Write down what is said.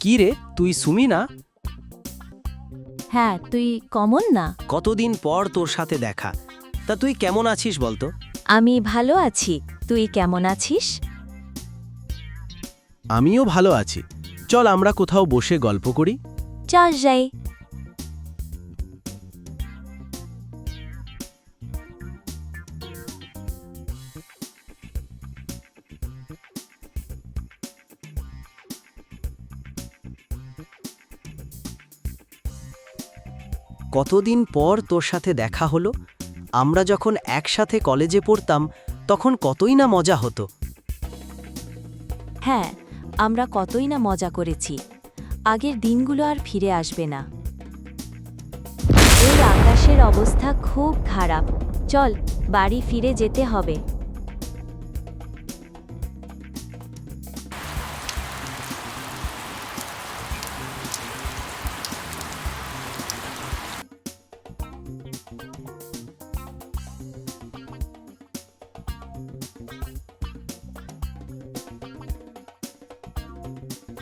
কি রে, তুই সুমি না? হ্যাঁ, তুই কমল না? কতদিন পর তোর সাথে দেখা। তা তুই কেমন আছিস বলতো? আমি ভালো আছি। তুই কেমন আছিস? আমিও ভালো আছি। চল আমরা কোথাও বসে গল্প করি। চল যাই। কতদিন পর তোর সাথে দেখা হলো। আমরা যখন একসাথে কলেজে পড়তাম তখন কতই না মজা হতো। হ্যাঁ, আমরা কতই না মজা করেছি। আগের দিনগুলো আর ফিরে আসবে না। এই আকাশের অবস্থা খুব খারাপ। চল, বাড়ি ফিরে যেতে হবে।